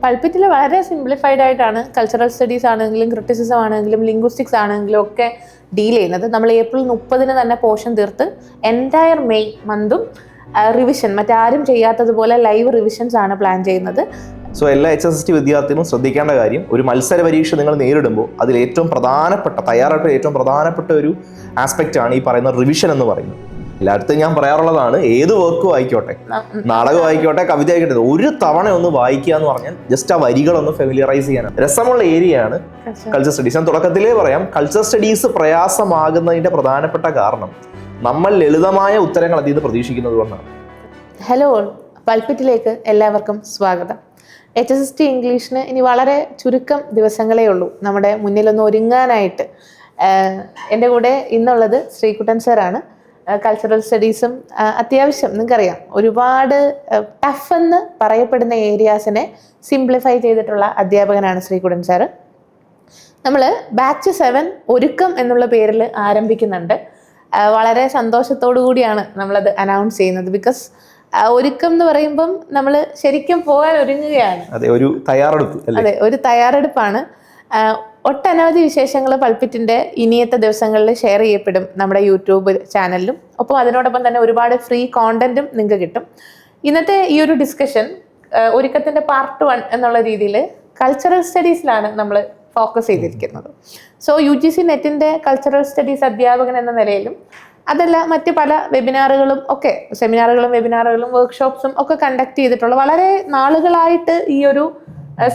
പൾപ്പിറ്റിൽ വളരെ സിംപ്ലിഫൈഡ് ആയിട്ടാണ് cultural studies ആണെങ്കിലും ക്രിറ്റിസിസം ആണെങ്കിലും ലിംഗ്വിസ്റ്റിക്സ് ആണെങ്കിലും ഒക്കെ ഡീൽ ചെയ്യുന്നത്. നമ്മൾ ഏപ്രിൽ 30 തന്നെ പോർഷൻ തീർത്ത് എൻറ്റയർ മെയ് മന്തും റിവിഷൻ മറ്റാരും ചെയ്യാത്തതുപോലെ ലൈവ് റിവിഷൻസ് ആണ് പ്ലാൻ ചെയ്യുന്നത്. സോ എല്ലാ HSST വിദ്യാർത്ഥികളും ശ്രദ്ധിക്കേണ്ട കാര്യം, ഒരു മത്സര പരീക്ഷ നിങ്ങൾ നേരിടുമ്പോൾ അതിൽ ഏറ്റവും പ്രധാനപ്പെട്ട തയ്യാറെടുപ്പ് ഏറ്റവും പ്രധാനപ്പെട്ട ഒരു ആസ്പെക്റ്റ് ആണ് ഈ പറയുന്ന റിവിഷൻ എന്ന് പറയുന്നത്. എല്ലായിടത്തും ഞാൻ പറയാറുള്ളതാണ്, ഏത് വർക്കും ആയിക്കോട്ടെ, നാടകം ആയിക്കോട്ടെ, കവിത ആയിക്കോട്ടെ, ഒരു തവണ ഒന്ന് വായിക്കുക എന്ന് പറഞ്ഞാൽ ജസ്റ്റ് ആ വരികളൊന്ന് ഫെമിലിയറൈസ് ചെയ്യാനാണ്. രസമുള്ള ഏരിയയാണ് കൾച്ചർ സ്റ്റഡീസ്. ഞാൻ തുടക്കത്തിലേ പറയാം, കൾച്ചർ സ്റ്റഡീസ് പ്രയാസമാകുന്നതിന്റെ പ്രധാനപ്പെട്ട കാരണം നമ്മൾ ലളിതമായ ഉത്തരങ്ങൾ അതിൽ നിന്ന് പ്രതീക്ഷിക്കുന്നത് കൊണ്ടാണ്. ഹലോ, പൾപ്പിറ്റിലേക്ക് എല്ലാവർക്കും സ്വാഗതം. HSST ഇംഗ്ലീഷിന് ഇനി വളരെ ചുരുക്കം ദിവസങ്ങളേ ഉള്ളൂ നമ്മുടെ മുന്നിലൊന്ന് ഒരുങ്ങാനായിട്ട്. എൻ്റെ കൂടെ ഇന്നുള്ളത് ശ്രീകുട്ടൻ സാറാണ്. കൾച്ചറൽ സ്റ്റഡീസും അത്യാവശ്യം നിങ്ങൾക്കറിയാം ഒരുപാട് ടഫ് എന്ന് പറയപ്പെടുന്ന ഏരിയാസിനെ സിംപ്ലിഫൈ ചെയ്തിട്ടുള്ള അധ്യാപകനാണ് ശ്രീകുട്ടൻ സാറ്. നമ്മൾ ബാച്ച് 7 ഒരുക്കം എന്നുള്ള പേരിൽ ആരംഭിക്കുന്നുണ്ട്. വളരെ സന്തോഷത്തോടു കൂടിയാണ് നമ്മളത് അനൗൺസ് ചെയ്യുന്നത്. ബിക്കോസ് ഒരുക്കം എന്ന് പറയുമ്പം നമ്മൾ ശരിക്കും പോകാൻ ഒരുങ്ങുകയാണ്. അതെ, ഒരു തയ്യാറെടുപ്പ്. അതെ, ഒരു തയ്യാറെടുപ്പാണ്. ഒട്ടനവധി വിശേഷങ്ങൾ പൾപ്പിറ്റിൻ്റെ ഇനിയത്തെ ദിവസങ്ങളിൽ ഷെയർ ചെയ്യപ്പെടും നമ്മുടെ യൂട്യൂബ് ചാനലിലും. ഒപ്പം അതിനോടൊപ്പം തന്നെ ഒരുപാട് ഫ്രീ കോണ്ടന്റും നിങ്ങൾക്ക് കിട്ടും. ഇന്നത്തെ ഈ ഒരു ഡിസ്കഷൻ ഒരുക്കത്തിൻ്റെ പാർട്ട് 1 എന്നുള്ള രീതിയിൽ കൾച്ചറൽ സ്റ്റഡീസിലാണ് നമ്മൾ ഫോക്കസ് ചെയ്തിരിക്കുന്നത്. സോ UGC നെറ്റിൻ്റെ കൾച്ചറൽ സ്റ്റഡീസ് അധ്യാപകൻ എന്ന നിലയിലും അതല്ല മറ്റ് പല വെബിനാറുകളും ഒക്കെ, സെമിനാറുകളും വെബിനാറുകളും വർക്ക്ഷോപ്സും ഒക്കെ കണ്ടക്ട് ചെയ്തിട്ടുള്ള വളരെ നാളുകളായിട്ട് ഈ ഒരു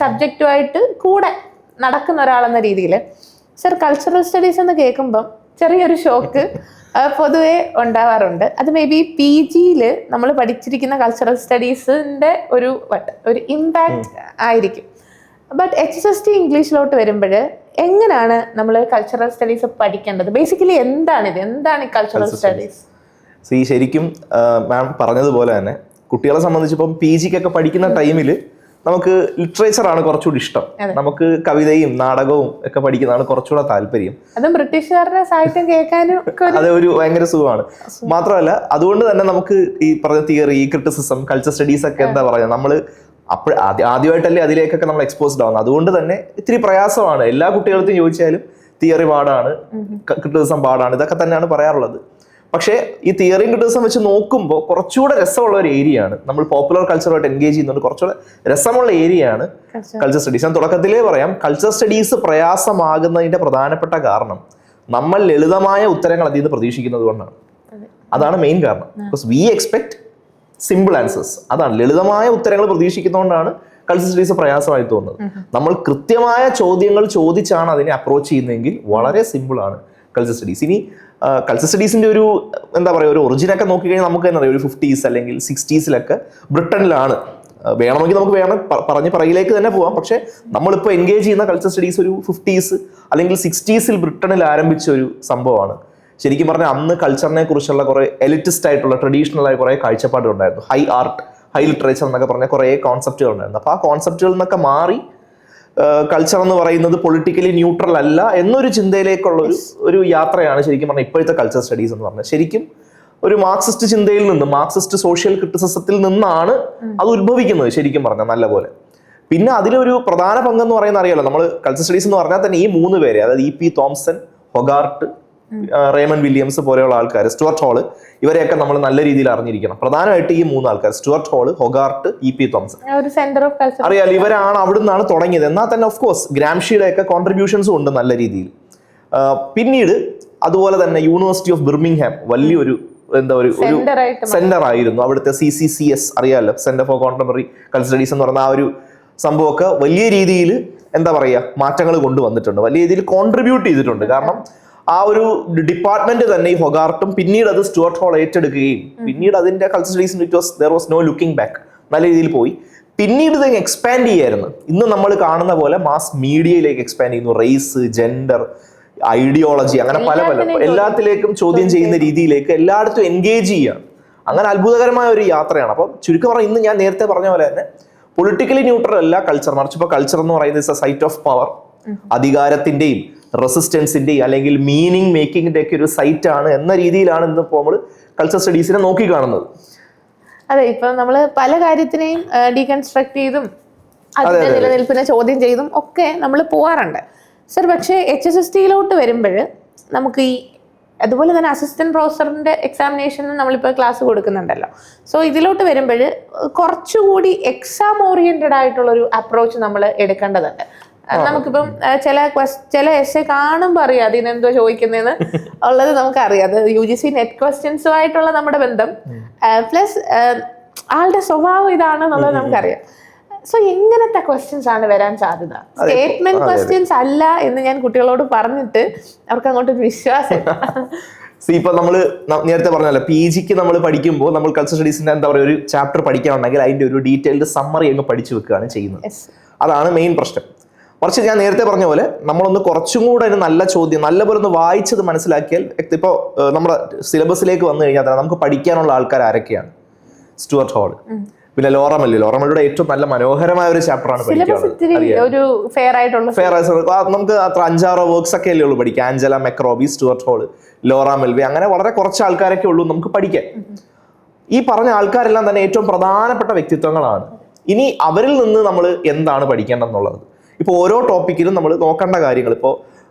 സബ്ജക്റ്റുമായിട്ട് കൂടെ നടക്കുന്ന ഒരാളെന്ന രീതിയിൽ സർ, കൾച്ചറൽ സ്റ്റഡീസ് എന്ന് കേൾക്കുമ്പം ചെറിയൊരു ഷോക്ക് പൊതുവെ ഉണ്ടാവാറുണ്ട്. അത് മേ ബി PGയിൽ നമ്മൾ പഠിച്ചിരിക്കുന്ന കൾച്ചറൽ സ്റ്റഡീസിൻ്റെ ഒരു ഇമ്പാക്റ്റ് ആയിരിക്കും. ബട്ട് HSST ഇംഗ്ലീഷിലോട്ട് വരുമ്പോൾ എങ്ങനെയാണ് നമ്മൾ കൾച്ചറൽ സ്റ്റഡീസ് പഠിക്കേണ്ടത്? ബേസിക്കലി എന്താണ് ഈ കൾച്ചറൽ സ്റ്റഡീസ്? ശരിക്കും മാം പറഞ്ഞതുപോലെ തന്നെ കുട്ടികളെ സംബന്ധിച്ചിപ്പം PGക്കൊക്കെ പഠിക്കുന്ന ടൈമിൽ നമുക്ക് ലിറ്ററേച്ചറാണ് കുറച്ചുകൂടി ഇഷ്ടം. നമുക്ക് കവിതയും നാടകവും ഒക്കെ പഠിക്കുന്നതാണ് കുറച്ചുകൂടെ താല്പര്യം. അതും ബ്രിട്ടീഷുകാരുടെ സാഹിത്യം കേൾക്കാനും അത് ഒരു ഭയങ്കര സുഖമാണ്. മാത്രമല്ല അതുകൊണ്ട് തന്നെ നമുക്ക് ഈ പറഞ്ഞ തിയറി, ക്രിറ്റിസിസം, കൾച്ചർ സ്റ്റഡീസ് ഒക്കെ എന്താ പറയുക, നമ്മൾ ആദ്യമായിട്ടല്ലേ അതിലേക്കൊക്കെ നമ്മൾ എക്സ്പോസ്ഡ് ആവുന്നത്. അതുകൊണ്ട് തന്നെ ഇത്തിരി പ്രയാസമാണ്. എല്ലാ കുട്ടികൾക്കും ചോദിച്ചാലും തിയറി പാടാണ്, ക്രിറ്റിസിസം പാടാണ്, ഇതൊക്കെ തന്നെയാണ് പറയാറുള്ളത്. പക്ഷേ ഈ തിയറിയും ക്രിറ്റിസിസം വെച്ച് നോക്കുമ്പോൾ കുറച്ചുകൂടെ രസമുള്ള ഒരു ഏരിയയാണ്. നമ്മൾ പോപ്പുലർ കൾച്ചറുമായിട്ട് എൻഗേജ് ചെയ്യുന്നുണ്ട്, കുറച്ചുകൂടെ രസമുള്ള ഏരിയയാണ് കൾച്ചർ സ്റ്റഡീസ്. ഞാൻ തുടക്കത്തിലേ പറയാം, കൾച്ചർ സ്റ്റഡീസ് പ്രയാസമാകുന്നതിന്റെ പ്രധാനപ്പെട്ട കാരണം നമ്മൾ ലളിതമായ ഉത്തരങ്ങൾ അതിൽ നിന്ന് പ്രതീക്ഷിക്കുന്നത് കൊണ്ടാണ്. അതാണ് മെയിൻ കാരണം. Because we expect simple answers. അതാണ്, ലളിതമായ ഉത്തരങ്ങൾ പ്രതീക്ഷിക്കുന്നതുകൊണ്ടാണ് കൾച്ചർ സ്റ്റഡീസ് പ്രയാസമായി തോന്നുന്നത്. നമ്മൾ കൃത്യമായ ചോദ്യങ്ങൾ ചോദിച്ചാണ് അതിനെ അപ്രോച്ച് ചെയ്യുന്നതെങ്കിൽ വളരെ സിമ്പിൾ ആണ് കൾച്ചർ സ്റ്റഡീസ്. ഇനി കൾച്ചർ സ്റ്റഡീസിന്റെ ഒരു എന്താ പറയുക, ഒരു ഒറിജിനൊക്കെ നോക്കിക്കഴിഞ്ഞാൽ നമുക്ക് തന്നെ അറിയാം, ഒരു 50s അല്ലെങ്കിൽ 60s ബ്രിട്ടനിലാണ്. വേണമെങ്കിൽ നമുക്ക് പറഞ്ഞ് പറയിലേക്ക് തന്നെ പോവാം. പക്ഷെ നമ്മളിപ്പോൾ എൻഗേജ് ചെയ്യുന്ന കൾച്ചർ സ്റ്റഡീസ് ഒരു 50s അല്ലെങ്കിൽ 60s ബ്രിട്ടനിൽ ആരംഭിച്ച ഒരു സംഭവമാണ്. ശരിക്കും പറഞ്ഞാൽ അന്ന് കൾച്ചറിനെ കുറിച്ചുള്ള കുറെ എലിറ്റിസ്റ്റ് ആയിട്ടുള്ള ട്രഡീഷണൽ ആയ കുറെ കാഴ്ചപ്പാടുകൾ ഉണ്ടായിരുന്നു. ഹൈ ആർട്ട്, ഹൈ ലിറ്ററേച്ചർ എന്നൊക്കെ പറഞ്ഞ കുറെ കോൺസെപ്റ്റുകൾ ഉണ്ടായിരുന്നു. അപ്പോൾ ആ കോൺസെപ്റ്റുകളിൽ നിന്നൊക്കെ മാറി കൾച്ചർ എന്ന് പറയുന്നത് പൊളിറ്റിക്കലി ന്യൂട്രൽ അല്ല എന്നൊരു ചിന്തയിലേക്കുള്ള ഒരു യാത്രയാണ് ശരിക്കും പറഞ്ഞാൽ ഇപ്പോഴത്തെ കൾച്ചർ സ്റ്റഡീസ് എന്ന് പറഞ്ഞാൽ. ശരിക്കും ഒരു മാർക്സിസ്റ്റ് ചിന്തയിൽ നിന്ന്, മാർക്സിസ്റ്റ് സോഷ്യൽ ക്രിറ്റിസിസത്തിൽ നിന്നാണ് അത് ഉത്ഭവിക്കുന്നത് ശരിക്കും പറഞ്ഞാൽ നല്ലപോലെ. പിന്നെ അതിലൊരു പ്രധാന പങ്കെന്ന് പറയുന്നത് അറിയാലോ, നമ്മൾ കൾച്ചർ സ്റ്റഡീസ് എന്ന് പറഞ്ഞാൽ തന്നെ ഈ 3 പേരെ, അതായത് E.P. തോംസൺ, ഹൊഗാർട്ട്, റേമൺ വില്യംസ് പോലെയുള്ള ആൾക്കാർ, സ്റ്റുവർട്ട് ഹോൾ, ഇവരെയൊക്കെ നമ്മൾ നല്ല രീതിയിൽ അറിഞ്ഞിരിക്കണം. പ്രധാനമായിട്ട് ഈ 3 ആൾക്കാർ, സ്റ്റുവർട്ട് ഹോൾ, ഹൊഗാർട്ട്, E.P. തോംസൺ, അറിയാലോ, ഇവരാണ് അവിടെ നിന്നാണ് തുടങ്ങിയത്. എന്നാൽ തന്നെ ഓഫ് കോഴ്സ് ഗ്രാംഷിയുടെ ഒക്കെ കോൺട്രിബ്യൂഷൻസും ഉണ്ട് നല്ല രീതിയിൽ. പിന്നീട് അതുപോലെ തന്നെ യൂണിവേഴ്സിറ്റി ഓഫ് ബിർമിംഗ്ഹാം വലിയൊരു സെന്റർ ആയിരുന്നു. അവിടുത്തെ CCCS അറിയാലോ, centre for contemporary culture studies എന്ന് പറഞ്ഞ ആ ഒരു സംഭവമൊക്കെ വലിയ രീതിയിൽ എന്താ പറയുക മാറ്റങ്ങൾ കൊണ്ടുവന്നിട്ടുണ്ട്, വലിയ രീതിയിൽ കോൺട്രിബ്യൂട്ട് ചെയ്തിട്ടുണ്ട്. കാരണം ആ ഒരു ഡിപ്പാർട്ട്മെന്റ് തന്നെ ഈ ഹൊഗാർട്ടും പിന്നീട് അത് സ്റ്റുവർട്ട് ഹോൾ ഏറ്റെടുക്കുകയും പിന്നീട് അതിന്റെ culture studies there was no looking back, നല്ല രീതിയിൽ പോയി. പിന്നീട് ഇത് എക്സ്പാൻഡ് ചെയ്യായിരുന്നു. ഇന്ന് നമ്മൾ കാണുന്ന പോലെ മാസ് മീഡിയയിലേക്ക് എക്സ്പാൻഡ് ചെയ്യുന്നു. റേസ്, ജെൻഡർ, ഐഡിയോളജി, അങ്ങനെ പല എല്ലാത്തിലേക്കും ചോദ്യം ചെയ്യുന്ന രീതിയിലേക്ക് എല്ലായിടത്തും എൻഗേജ് ചെയ്യുകയാണ്. അങ്ങനെ അത്ഭുതകരമായ ഒരു യാത്രയാണ്. അപ്പം ചുരുക്കം പറഞ്ഞാൽ ഇന്ന് ഞാൻ നേരത്തെ പറഞ്ഞ പോലെ തന്നെ പൊളിറ്റിക്കലി ന്യൂട്രൽ അല്ല കൾച്ചർ, മറിച്ച് ഇപ്പോൾ കൾച്ചർ എന്ന് പറയുന്നത് സൈറ്റ് ഓഫ് പവർ, അധികാരത്തിന്റെയും റെസിസ്റ്റൻസിന്റെയും അല്ലെങ്കിൽ മീനിങ് മേക്കിങ്ങിന്റെ ഒക്കെ ഒരു സൈറ്റ് ആണ് എന്ന രീതിയിലാണ് ഇന്നിപ്പോൾ നമ്മൾ കൾച്ചർ സ്റ്റഡീസിനെ നോക്കി കാണുന്നത്. അതെ, ഇപ്പൊ നമ്മൾ പല കാര്യത്തിനെയും ഡീകൺസ്ട്രക്ട് ചെയ്തും അതിന്റെ നിലനിൽപ്പിനെ ചോദ്യം ചെയ്തും ഒക്കെ നമ്മൾ പോവാറുണ്ട് സർ. പക്ഷേ HSST-യിലോട്ട് വരുമ്പോൾ നമുക്ക് ഈ അതുപോലെ തന്നെ അസിസ്റ്റന്റ് പ്രൊഫസറിന്റെ എക്സാമിനേഷന് നമ്മളിപ്പോൾ ക്ലാസ് കൊടുക്കുന്നുണ്ടല്ലോ. സോ ഇതിലോട്ട് വരുമ്പോൾ കുറച്ചുകൂടി എക്സാം ഓറിയന്റഡ് ആയിട്ടുള്ളൊരു അപ്രോച്ച് നമ്മൾ എടുക്കേണ്ടതുണ്ട്. നമുക്കിപ്പം ചില എസ്സേ കാണുമ്പോൾ അറിയാം അതിനെന്തോ ചോദിക്കുന്നതെന്ന് ഉള്ളത് നമുക്കറിയാം. അത് UGC നെറ്റ് ക്വസ്റ്റ്യൻസുമായിട്ടുള്ള നമ്മുടെ ബന്ധം പ്ലസ് ആളുടെ സ്വഭാവം ഇതാണെന്നുള്ളത് നമുക്കറിയാം. സോ എങ്ങനത്തെ ക്വസ്റ്റ്യൻസ് ആണ് വരാൻ സാധ്യത? സ്റ്റേറ്റ്മെന്റ് ക്വസ്റ്റ്യൻസ് അല്ല എന്ന് ഞാൻ കുട്ടികളോട് പറഞ്ഞിട്ട് അവർക്ക് അങ്ങോട്ടൊരു വിശ്വാസം. ഇപ്പൊ നമ്മള് നേരത്തെ പറഞ്ഞല്ലോ PGക്ക് നമ്മൾ പഠിക്കുമ്പോൾ നമ്മൾ കൾച്ചർ സ്റ്റഡീസിന്റെ എന്താ പറയുക ഒരു ചാപ്റ്റർ പഠിക്കാനുണ്ടെങ്കിൽ അതിന്റെ ഒരു ഡീറ്റെയിൽഡ് സമ്മറി അങ്ങ് പഠിച്ചു വെക്കുകയാണ് ചെയ്യുന്നത്. അതാണ് മെയിൻ പ്രശ്നം. മറിച്ച് ഞാൻ നേരത്തെ പറഞ്ഞ പോലെ നമ്മളൊന്ന് കുറച്ചും കൂടെ ഒരു നല്ല ചോദ്യം നല്ലപോലെ ഒന്ന് വായിച്ചത് മനസ്സിലാക്കിയാൽ ഇപ്പോൾ നമ്മുടെ സിലബസിലേക്ക് വന്നു കഴിഞ്ഞാൽ തന്നെ നമുക്ക് പഠിക്കാനുള്ള ആൾക്കാർ ആരൊക്കെയാണ്? സ്റ്റുവർട്ട് ഹാൾ, പിന്നെ ലോറ മെല്ലിയുടെ ഏറ്റവും നല്ല മനോഹരമായ ഒരു ചാപ്റ്ററാണ് നമുക്ക് അത്ര 5-6 വർക്ക്സ് ഒക്കെ അല്ലേ ഉള്ളൂ പഠിക്കാം. Angela McRobbie, Stuart Hall, Laura Mulvey, അങ്ങനെ വളരെ കുറച്ച് ആൾക്കാരൊക്കെ ഉള്ളൂ നമുക്ക് പഠിക്കാൻ. ഈ പറഞ്ഞ ആൾക്കാരെല്ലാം തന്നെ ഏറ്റവും പ്രധാനപ്പെട്ട വ്യക്തിത്വങ്ങളാണ്. ഇനി അവരിൽ നിന്ന് നമ്മൾ എന്താണ് പഠിക്കേണ്ടതെന്നുള്ളത് ഇപ്പോൾ ഓരോ ടോപ്പിക്കിലും നമ്മൾ നോക്കേണ്ട കാര്യങ്ങൾ. ഇപ്പോൾ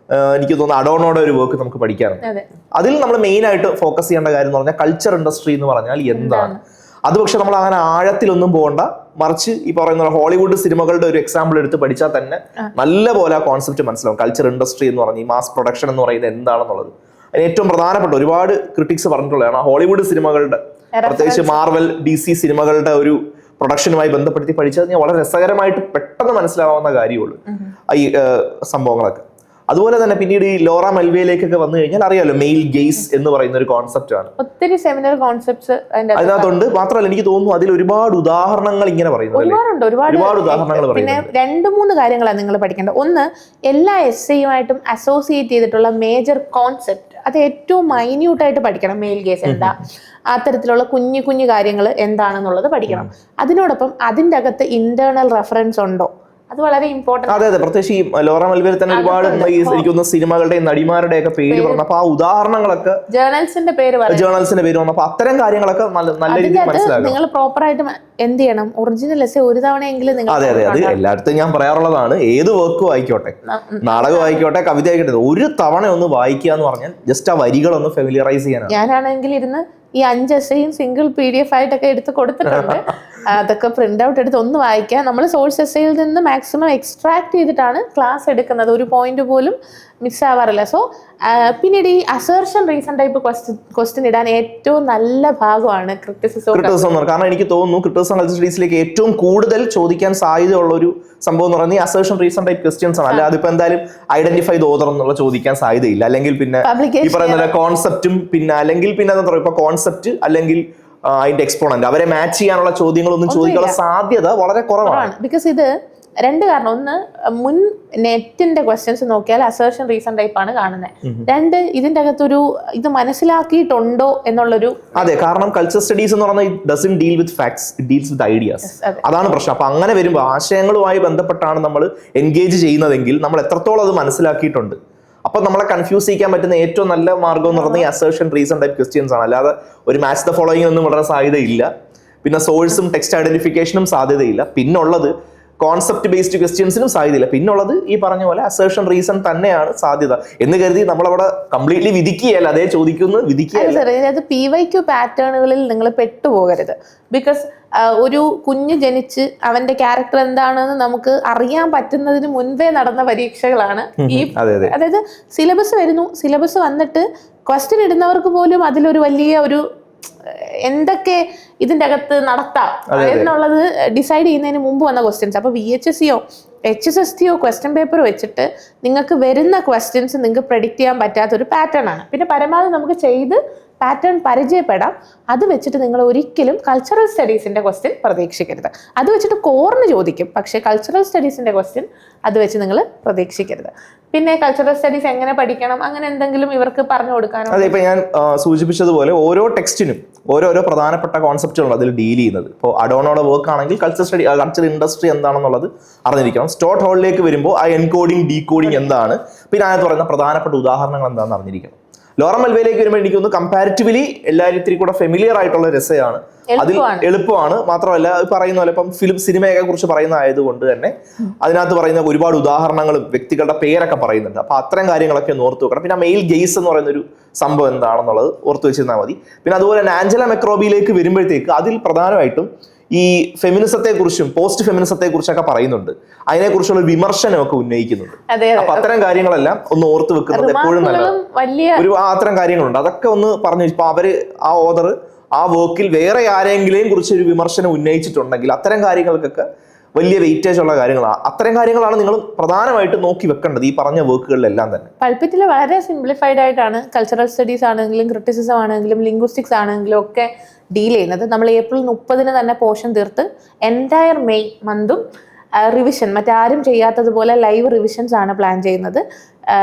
എനിക്ക് തോന്നുന്നു അഡോണോയുടെ ഒരു വർക്ക് നമുക്ക് പഠിക്കാനുണ്ട്. അതിൽ നമ്മൾ മെയിൻ ആയിട്ട് ഫോക്കസ് ചെയ്യേണ്ട കാര്യം എന്ന് പറഞ്ഞാൽ കൾച്ചർ ഇൻഡസ്ട്രി എന്ന് പറഞ്ഞാൽ എന്താണ്. അത് പക്ഷെ നമ്മൾ അങ്ങനെ ആഴത്തിലൊന്നും പോകണ്ട, മറിച്ച് ഈ പറയുന്ന ഹോളിവുഡ് സിനിമകളുടെ ഒരു എക്സാമ്പിൾ എടുത്ത് പഠിച്ചാൽ തന്നെ നല്ല പോലെ ആ കോൺസെപ്റ്റ് മനസ്സിലാവും. കൾച്ചർ ഇൻഡസ്ട്രി എന്ന് പറഞ്ഞ് ഈ മാസ് പ്രൊഡക്ഷൻ എന്ന് പറയുന്നത് എന്താണെന്നുള്ളത് അതിന് ഏറ്റവും പ്രധാനപ്പെട്ട ഒരുപാട് ക്രിട്ടിക്സ് പറഞ്ഞിട്ടുള്ളതാണ്. ഹോളിവുഡ് സിനിമകളുടെ പ്രത്യേകിച്ച് മാർവൽ DC സിനിമകളുടെ ഒരു പ്രൊഡക്ഷനുമായി ബന്ധപ്പെടുത്തി പഠിച്ചത് ഞാൻ വളരെ രസകരമായിട്ട് പെട്ടെന്ന് മനസ്സിലാവുന്ന കാര്യമുള്ളൂ ഈ സംഭവങ്ങളൊക്കെ. അതുപോലെ തന്നെ പിന്നീട് ഈ ലോറ മെൽവിയയിലേക്കൊക്കെ വന്നു കഴിഞ്ഞാൽ അറിയാലോ മെയിൽ ഗെയ്സ് എന്ന് പറയുന്ന ഒരു കോൺസെപ്റ്റ് ആണ്. ഒത്തിരി സെമിനാർ കോൺസെപ്റ്റ്സ് അതിനകത്തുണ്ട്. മാത്രമല്ല എനിക്ക് തോന്നുന്നു അതിൽ ഒരുപാട് ഉദാഹരണങ്ങൾ ഇങ്ങനെ പറയുന്നത് ഒരുപാട് ഉദാഹരണങ്ങൾ പറയുന്നത്. 2-3 കാര്യങ്ങളാണ് നിങ്ങൾ പഠിക്കേണ്ടത്. ഒന്ന്, എല്ലാ എസ്സേയുമായിട്ടും അസോസിയേറ്റ് ചെയ്തിട്ടുള്ള മേജർ കോൺസെപ്റ്റ് അത് ഏറ്റവും മൈന്യൂട്ടായിട്ട് പഠിക്കണം. മെയിൽ ഗേസ് എന്താ, അത്തരത്തിലുള്ള കുഞ്ഞു കുഞ്ഞു കാര്യങ്ങൾ എന്താണെന്നുള്ളത് പഠിക്കണം. അതിനോടൊപ്പം അതിൻ്റെ അകത്ത് ഇന്റേണൽ റെഫറൻസ് ഉണ്ടോ, അത് വളരെ ഇമ്പോർട്ടന്റ്. അതെ, പ്രത്യേകിച്ച് ഈ ലോറ മെൽവിയിൽ തന്നെ ഒരുപാട് എനിക്കൊന്ന് സിനിമകളുടെയും നടിമാരുടെ ഒക്കെ പേര് പറഞ്ഞപ്പോൾ ആ ഉദാഹരണങ്ങളൊക്കെ ജേർണൽസിന്റെ പേര് വന്നപ്പോൾ അത്തരം കാര്യങ്ങളൊക്കെ നല്ല രീതിയിൽ മനസ്സിലാകും. നിങ്ങൾ പ്രോപ്പർ ആയിട്ട് എന്ത് ചെയ്യണം, ഒറിജിനൽ എസ്സേ ഒരു തവണയെങ്കിലും നിങ്ങൾ. അതെ, അത് എല്ലായിടത്തും ഞാൻ പറയാറുള്ളതാണ്. ഏത് വർക്കും ആയിക്കോട്ടെ, നാടകം ആയിക്കോട്ടെ, കവിത ആയിക്കോട്ടെ, ഒരു തവണ ഒന്ന് വായിക്കുക എന്ന് പറഞ്ഞാൽ ജസ്റ്റ് ആ വരികളൊന്ന് ഫെമിലിയറൈസ് ചെയ്യാനാണ്. ഞാനാണെങ്കിൽ ഇരുന്ന് ഈ 5 എസ്സേയും സിംഗിൾ PDF ആയിട്ടൊക്കെ എടുത്ത് കൊടുത്തിട്ടുണ്ട്. അതൊക്കെ പ്രിന്റ് ഔട്ട് എടുത്ത് ഒന്ന് വായിക്കാം. നമ്മൾ സോഴ്സ് എസ്സേയിൽ നിന്ന് മാക്സിമം എക്സ്ട്രാക്ട് ചെയ്തിട്ടാണ് ക്ലാസ് എടുക്കുന്നത്. ഒരു പോയിന്റ് പോലും മിസ് ആവാറില്ല. സോ പിന്നീട് ഈ അസേർഷൻ റീസൺ ടൈപ്പ് ക്വസ്റ്റ്യൻ ഇടാൻ ഏറ്റവും നല്ല ഭാഗമാണ് ക്രിറ്റിസിസം. കാരണം എനിക്ക് തോന്നുന്നു ക്രിറ്റിസിസം കൾച്ചർ സ്റ്റഡീസിലേക്ക് ഏറ്റവും കൂടുതൽ ചോദിക്കാൻ സാധ്യതയുള്ള ഒരു സംഭവം എന്ന് പറയുന്നത് ഈ അസേർഷൻ റീസൺ ടൈപ്പ് ക്വസ്റ്റ്യൻസ് ആണ്. അല്ലാതെ ഇപ്പൊ എന്തായാലും ഐഡന്റിഫൈ ദ ഓതർ എന്നുള്ള ചോദിക്കാൻ സാധ്യതയില്ല. അല്ലെങ്കിൽ പിന്നെ ഈ പറയുന്ന കോൺസെപ്റ്റും പിന്നെ അല്ലെങ്കിൽ പിന്നെ എന്താ പറയുക, ഇപ്പൊ കോൺസെപ്റ്റ് അല്ലെങ്കിൽ അതിന്റെ എക്സ്പോണന്റ് അവരെ മാച്ച് ചെയ്യാനുള്ള ചോദ്യങ്ങളൊന്നും ചോദിക്കാനുള്ള സാധ്യത വളരെ കുറവാണ്. ബിക്കോസ് ഇത് 2 കാരണം. ഒന്ന്, മുൻ നെറ്റിന്റെ ക്വസ്റ്റ്യൻസ് നോക്കിയാൽ അസേർഷൻ റീസൺ ടൈപ്പ് ആണ് കാണുന്നത്. 2, ഇതിന്റെ അകത്തൊരു ഇത് മനസ്സിലാക്കിയിട്ടുണ്ടോ എന്നുള്ളൊരു. അതെ, കാരണം കൾച്ചർ സ്റ്റഡീസ് എന്ന് പറഞ്ഞാൽ it doesn't deal with facts, it deals with ideas. അതാണ് പ്രശ്നം. അപ്പൊ അങ്ങനെ വരുമ്പോൾ ആശയങ്ങളുമായി ബന്ധപ്പെട്ടാണ് നമ്മൾ എൻഗേജ് ചെയ്യുന്നതെങ്കിൽ നമ്മൾ എത്രത്തോളം അത് മനസ്സിലാക്കിയിട്ടുണ്ട്. അപ്പൊ നമ്മളെ കൺഫ്യൂസ് ചെയ്യാൻ പറ്റുന്ന ഏറ്റവും നല്ല മാർഗം എന്ന് പറഞ്ഞാൽ ഈ അസേർഷൻ റീസൺ ടൈപ്പ് ക്വസ്റ്റ്യൻസ് ആണ്. അല്ലാതെ ഒരു മാച്ച് ദ ഫോളോയിങ് ഒന്നും വളരെ സാധ്യതയില്ല. പിന്നെ സോഴ്സും ടെക്സ്റ്റ് ഐഡന്റിഫിക്കേഷനും സാധ്യതയില്ല. പിന്നുള്ളത് കോൺസെപ്റ്റ് ബേസ്ഡ് ക്വസ്റ്റ്യൻസിനും സാധ്യതയില്ല. പിന്നുള്ളത് ഈ പറഞ്ഞ പോലെ അസേർഷൻ റീസൺ തന്നെയാണ് സാധ്യത എന്ന് കരുതി നമ്മളവിടെ കംപ്ലീറ്റ്ലി വിധിക്കുകയല്ല, അതേ ചോദിക്കുന്നു വിധിക്കുകയല്ല. അത് PYQ പാറ്റേണുകളിൽ നിങ്ങൾ പെട്ടുപോകരുത്. ബിക്കോസ് ഒരു കുഞ്ഞ് ജനിച്ച് അവന്റെ ക്യാരക്ടർ എന്താണെന്ന് നമുക്ക് അറിയാൻ പറ്റുന്നതിന് മുൻപേ നടന്ന പരീക്ഷകളാണ് ഈ. അതായത് സിലബസ് വരുന്നു, സിലബസ് വന്നിട്ട് ക്വസ്റ്റ്യൻ ഇടുന്നവർക്ക് പോലും അതിലൊരു വലിയ ഒരു എന്തൊക്കെ ഇതിന്റെ അകത്ത് നടത്താം എന്നുള്ളത് ഡിസൈഡ് ചെയ്യുന്നതിന് മുമ്പ് വന്ന ക്വസ്റ്റ്യൻസ്. അപ്പോൾ VHSCയോ HSSTയോ ക്വസ്റ്റ്യൻ പേപ്പർ വെച്ചിട്ട് നിങ്ങൾക്ക് വരുന്ന ക്വസ്റ്റ്യൻസ് നിങ്ങൾക്ക് പ്രെഡിക്റ്റ് ചെയ്യാൻ പറ്റാത്തൊരു പാറ്റേൺ ആണ്. പിന്നെ പരമാവധി നമുക്ക് ചെയ്ത് പാറ്റേൺ പരിചയപ്പെടാം. അത് വെച്ചിട്ട് നിങ്ങൾ ഒരിക്കലും കൾച്ചറൽ സ്റ്റഡീസിന്റെ ക്വസ്റ്റ്യൻ പ്രതീക്ഷിക്കരുത്. അത് വെച്ചിട്ട് കോറിന് ചോദിക്കും, പക്ഷേ കൾച്ചറൽ സ്റ്റഡീസിന്റെ ക്വസ്റ്റ്യൻ അത് വെച്ച് നിങ്ങൾ പ്രതീക്ഷിക്കരുത്. പിന്നെ കൾച്ചറൽ സ്റ്റഡീസ് എങ്ങനെ പഠിക്കണം അങ്ങനെ എന്തെങ്കിലും ഇവർക്ക് പറഞ്ഞു കൊടുക്കാനോ? അതെ, ഇപ്പൊ ഞാൻ സൂചിപ്പിച്ചതുപോലെ ഓരോ ടെക്സ്റ്റിനും ഓരോരോ പ്രധാനപ്പെട്ട കോൺസെപ്റ്റുകളാണ് അതിൽ ഡീൽ ചെയ്യുന്നത്. ഇപ്പോൾ അഡോണോയുടെ വർക്ക് ആണെങ്കിൽ കൾച്ചർ ഇൻഡസ്ട്രി എന്താണെന്നുള്ളത് അറിഞ്ഞിരിക്കണം. സ്റ്റുവർട്ട് ഹാളിലേക്ക് വരുമ്പോൾ ആ എൻകോഡിങ് ഡീകോഡിങ് എന്താണ്, പിന്നെ അതിനകത്ത് പറയുന്ന പ്രധാനപ്പെട്ട ഉദാഹരണങ്ങൾ എന്താണെന്ന് അറിഞ്ഞിരിക്കണം. ലോറ മെൽവയിലേക്ക് വരുമ്പോൾ എനിക്ക് തോന്നുന്നു കമ്പാരിറ്റീവ്ലി എല്ലാവരും ഇത്തിരി കൂടെ ഫെമിലിയർ ആയിട്ടുള്ള രസമാണ്, അതിൽ എളുപ്പമാണ്. മാത്രമല്ല പറയുന്ന പോലെ ഇപ്പം സിനിമയൊക്കെ കുറിച്ച് പറയുന്ന ആയതുകൊണ്ട് തന്നെ അതിനകത്ത് പറയുന്ന ഒരുപാട് ഉദാഹരണങ്ങളും വ്യക്തികളുടെ പേരൊക്കെ പറയുന്നുണ്ട്. അപ്പൊ അത്തരം കാര്യങ്ങളൊക്കെ ഒന്ന് ഓർത്ത് വെക്കണം. പിന്നെ മെയിൽ ഗെയ്സ് എന്ന് പറയുന്ന ഒരു സംഭവം എന്താണെന്നുള്ളത് ഓർത്ത് വെച്ചിരുന്നാൽ മതി. പിന്നെ അതുപോലെ തന്നെ ആഞ്ചല മെക്രോബിയിലേക്ക് വരുമ്പോഴത്തേക്ക് അതിൽ പ്രധാനമായിട്ടും ഈ ഫെമിനിസത്തെ കുറിച്ചും പോസ്റ്റ് ഫെമിനിസത്തെ കുറിച്ചൊക്കെ പറയുന്നുണ്ട്, അതിനെക്കുറിച്ചുള്ള വിമർശനമൊക്കെ ഉന്നയിക്കുന്നുണ്ട്. അപ്പൊ അത്തരം കാര്യങ്ങളെല്ലാം ഒന്ന് ഓർത്ത് വെക്കുന്നത് എപ്പോഴും നല്ലതാണ്. അത്തരം കാര്യങ്ങളുണ്ട്, അതൊക്കെ ഒന്ന് പറഞ്ഞു. ഇപ്പൊ അവര് ആ ഓതർ ആ വർക്കിൽ വേറെ ആരെങ്കിലും കുറിച്ച് ഒരു വിമർശനം ഉന്നയിച്ചിട്ടുണ്ടെങ്കിൽ അത്തരം കാര്യങ്ങൾക്കൊക്കെ വലിയ വെയിറ്റേജ് ഉള്ള കാര്യങ്ങളാണ്. അത്തരം കാര്യങ്ങളാണ് നിങ്ങൾ പ്രധാനമായിട്ട് നോക്കി വെക്കേണ്ടത് ഈ പറഞ്ഞ വർക്കുകളിലെല്ലാം തന്നെ. പൾപിറ്റിൽ വളരെ സിംപ്ലിഫൈഡ് ആയിട്ടാണ് കൾച്ചറൽ സ്റ്റഡീസ് ആണെങ്കിലും ക്രിറ്റിസിസം ആണെങ്കിലും ലിംഗ്വിസ്റ്റിക്സ് ആണെങ്കിലും ഒക്കെ ഡീൽ ചെയ്യുന്നത്. നമ്മൾ ഏപ്രിൽ 30 തന്നെ പോർഷൻ തീർത്ത് എൻറ്റയർ മെയ് മന്തും റിവിഷൻ മറ്റാരും ചെയ്യാത്തതുപോലെ ലൈവ് റിവിഷൻസ് ആണ് പ്ലാൻ ചെയ്യുന്നത്.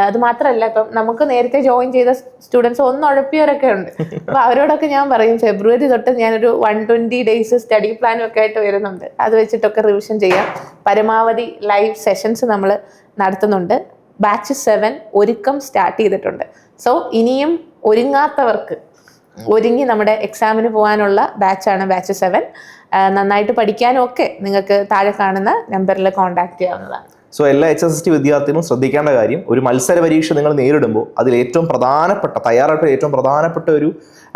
അത് മാത്രമല്ല, ഇപ്പം നമുക്ക് നേരത്തെ ജോയിൻ ചെയ്ത സ്റ്റുഡൻസ് ഉഴപ്പിയവരൊക്കെ ഉണ്ട്. അപ്പൊ അവരോടൊക്കെ ഞാൻ പറയും ഫെബ്രുവരി തൊട്ട് ഞാനൊരു 120 days സ്റ്റഡി പ്ലാനും ഒക്കെ ആയിട്ട് വരുന്നുണ്ട്. അത് വെച്ചിട്ടൊക്കെ റിവിഷൻ ചെയ്യാം. പരമാവധി ലൈവ് സെഷൻസ് നമ്മൾ നടത്തുന്നുണ്ട്. ബാച്ച് 7 ഒരുക്കം സ്റ്റാർട്ട് ചെയ്തിട്ടുണ്ട്. സോ ഇനിയും ഒരുങ്ങാത്തവർക്ക് ഒരുങ്ങി നമ്മുടെ എക്സാമിന് പോകാനുള്ള ബാച്ചാണ് ബാച്ച് 7. നന്നായിട്ട് പഠിക്കാനും ഒക്കെ നിങ്ങൾക്ക് താഴെ കാണുന്ന നമ്പറിൽ കോൺടാക്ട് ചെയ്യാവുന്നതാണ്. സോ എല്ലാ HSST വിദ്യാർത്ഥികളും ശ്രദ്ധിക്കേണ്ട കാര്യം, ഒരു മത്സര പരീക്ഷ നിങ്ങൾ നേരിടുമ്പോൾ അതിൽ ഏറ്റവും പ്രധാനപ്പെട്ട ഒരു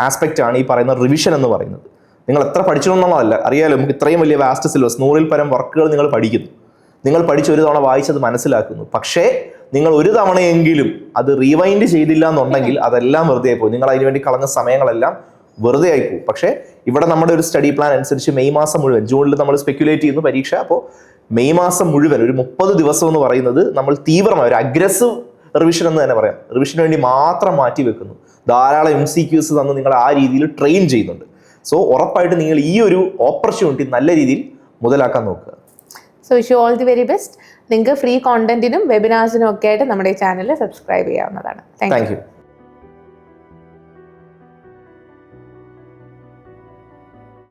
ആസ്പെക്റ്റ് ആണ് ഈ പറയുന്ന റിവിഷൻ എന്ന് പറയുന്നത്. നിങ്ങൾ എത്ര പഠിച്ചിട്ടുണ്ടെന്നുള്ളതല്ല, അറിയാലോ നമുക്ക് ഇത്രയും വലിയ വാസ്റ്റ് സിലബസ്, 100-ൽ പരം വർക്കുകൾ നിങ്ങൾ പഠിക്കുന്നു, നിങ്ങൾ പഠിച്ച് ഒരു തവണ വായിച്ചത് മനസ്സിലാക്കുന്നു. പക്ഷേ നിങ്ങൾ ഒരു തവണയെങ്കിലും അത് റീവൈൻഡ് ചെയ്തില്ല എന്നുണ്ടെങ്കിൽ അതെല്ലാം വെറുതെ ആയിപ്പോയി. നിങ്ങൾ അതിനുവേണ്ടി കളഞ്ഞ സമയങ്ങളെല്ലാം വെറുതെ ആയിപ്പോവും. പക്ഷേ ഇവിടെ നമ്മുടെ ഒരു സ്റ്റഡി പ്ലാൻ അനുസരിച്ച് മെയ് മാസം മുഴുവൻ, ജൂണിൽ നമ്മൾ സ്പെക്യുലേറ്റ് ചെയ്യുന്നു പരീക്ഷ, അപ്പോൾ മെയ് മാസം മുഴുവൻ ഒരു 30 ദിവസം എന്ന് പറയുന്നത് നമ്മൾ തീവ്രമായ ഒരു അഗ്രസീവ് റിവിഷൻ എന്ന് തന്നെ പറയാം, റിവിഷന് വേണ്ടി മാത്രം മാറ്റി വെക്കുന്നു. ധാരാളം MCQs തന്ന് നിങ്ങൾ ആ രീതിയിൽ ട്രെയിൻ ചെയ്യുന്നുണ്ട്. സോ ഉറപ്പായിട്ട് നിങ്ങൾ ഈ ഒരു ഓപ്പർച്യൂണിറ്റി നല്ല രീതിയിൽ മുതലാക്കാൻ നോക്കുക. So wish you all the very best. നിങ്ങൾക്ക് ഫ്രീ കോണ്ടന്റിനും വെബിനാർസിനും ഒക്കെ ആയിട്ട് നമ്മുടെ ഈ ചാനൽ സബ്സ്ക്രൈബ് ചെയ്യാവുന്നതാണ്. Thank you.